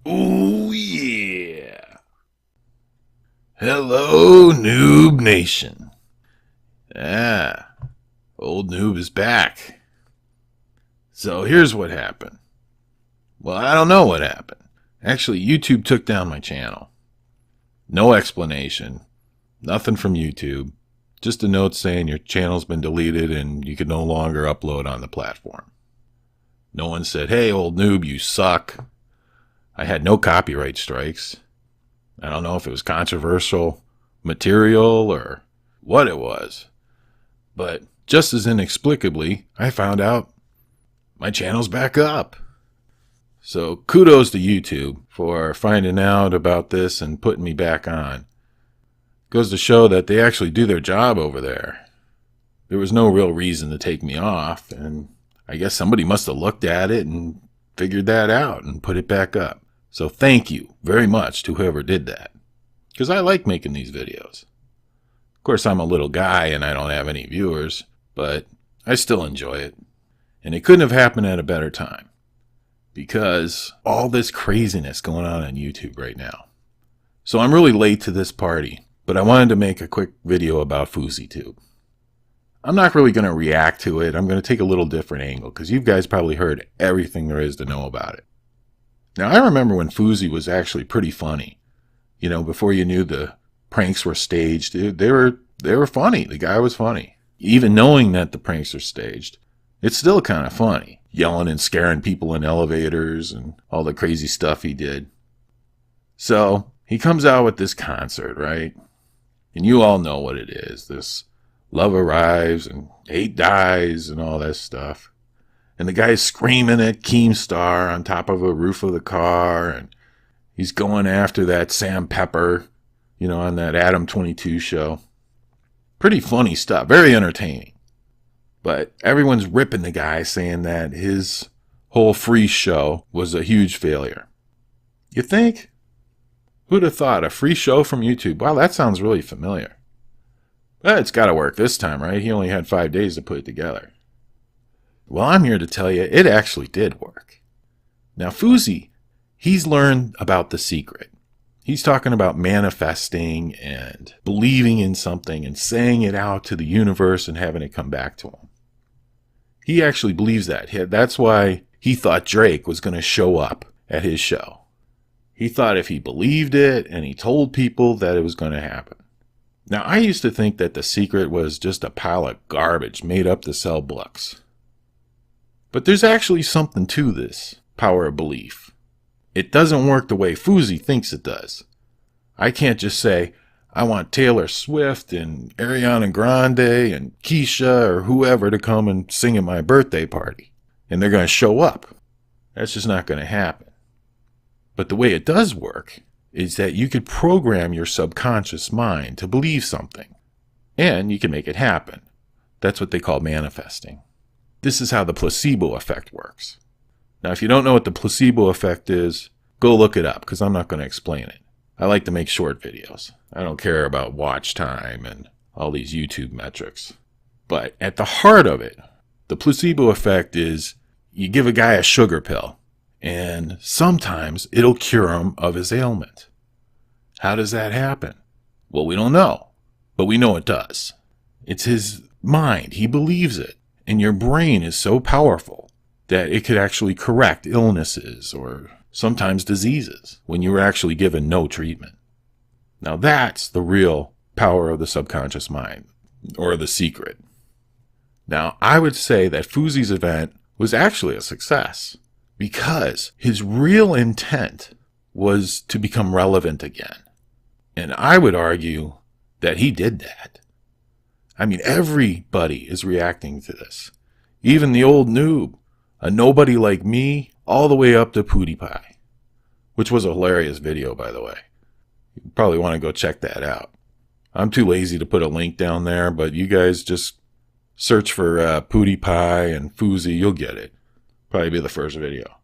Ooh, yeah. Hello, Noob Nation. Ah, old Noob is back. So here's what happened. Well, I don't know what happened. Actually, YouTube took down my channel. No explanation. Nothing from YouTube. Just a note saying your channel's been deleted and you can no longer upload on the platform. No one said, hey, old Noob, you suck. I had no copyright strikes. I don't know if it was controversial material or what it was. But just as inexplicably, I found out my channel's back up. So kudos to YouTube for finding out about this and putting me back on. Goes to show that they actually do their job over there. There was no real reason to take me off, and I guess somebody must have looked at it and figured that out and put it back up. So thank you very much to whoever did that, because I like making these videos. Of course, I'm a little guy and I don't have any viewers, but I still enjoy it. And it couldn't have happened at a better time, because all this craziness going on YouTube right now. So I'm really late to this party, but I wanted to make a quick video about Fousey tube. I'm not really going to react to it. I'm going to take a little different angle, because you guys probably heard everything there is to know about it. Now, I remember when Fousey was actually pretty funny. You know, before you knew the pranks were staged, they were funny. The guy was funny. Even knowing that the pranks are staged, it's still kind of funny. Yelling and scaring people in elevators and all the crazy stuff he did. So, he comes out with this concert, right? And you all know what it is. This love arrives and hate dies and all that stuff. And the guy's screaming at Keemstar on top of a roof of the car. And he's going after that Sam Pepper, you know, on that Adam 22 show. Pretty funny stuff. Very entertaining. But everyone's ripping the guy, saying that his whole free show was a huge failure. You think? Who'd have thought? A free show from YouTube? Wow, that sounds really familiar. But it's got to work this time, right? He only had 5 days to put it together. Well, I'm here to tell you it actually did work. Now, Fousey, he's learned about the secret. He's talking about manifesting and believing in something and saying it out to the universe and having it come back to him. He actually believes that. That's why he thought Drake was going to show up at his show. He thought if he believed it and he told people that it was going to happen. Now, I used to think that the secret was just a pile of garbage made up to sell books. But there's actually something to this power of belief. It doesn't work the way Fousey thinks it does. I can't just say, I want Taylor Swift and Ariana Grande and Keisha or whoever to come and sing at my birthday party. And they're going to show up. That's just not going to happen. But the way it does work is that you could program your subconscious mind to believe something. And you can make it happen. That's what they call manifesting. This is how the placebo effect works. Now, if you don't know what the placebo effect is, go look it up, because I'm not going to explain it. I like to make short videos. I don't care about watch time and all these YouTube metrics. But at the heart of it, the placebo effect is you give a guy a sugar pill, and sometimes it'll cure him of his ailment. How does that happen? Well, we don't know, but we know it does. It's his mind. He believes it. And your brain is so powerful that it could actually correct illnesses or sometimes diseases when you were actually given no treatment. Now that's the real power of the subconscious mind, or the secret. Now, I would say that Fousey's event was actually a success because his real intent was to become relevant again. And I would argue that he did that. I mean, everybody is reacting to this. Even the old noob, a nobody like me, all the way up to PewDiePie. Which was a hilarious video, by the way. You probably want to go check that out. I'm too lazy to put a link down there, but you guys just search for PewDiePie and Fousey, you'll get it. Probably be the first video.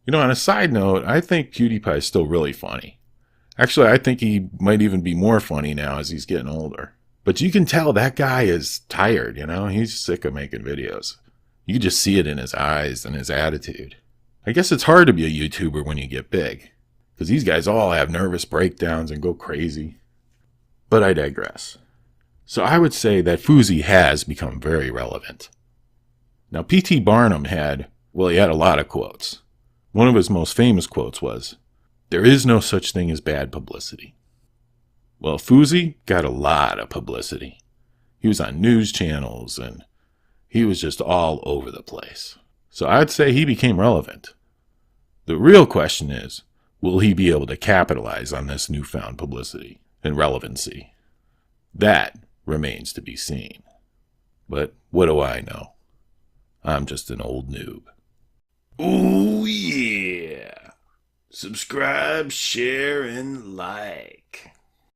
You know, on a side note, I think PewDiePie is still really funny. Actually, I think he might even be more funny now as he's getting older. But you can tell that guy is tired, you know? He's sick of making videos. You can just see it in his eyes and his attitude. I guess it's hard to be a YouTuber when you get big. Because these guys all have nervous breakdowns and go crazy. But I digress. So I would say that Fousey has become very relevant. Now, P.T. Barnum had a lot of quotes. One of his most famous quotes was, "There is no such thing as bad publicity." Well, Fousey got a lot of publicity. He was on news channels and he was just all over the place. So I'd say he became relevant. The real question is, will he be able to capitalize on this newfound publicity and relevancy? That remains to be seen. But what do I know? I'm just an old noob. Oh yeah! Subscribe, share, and like.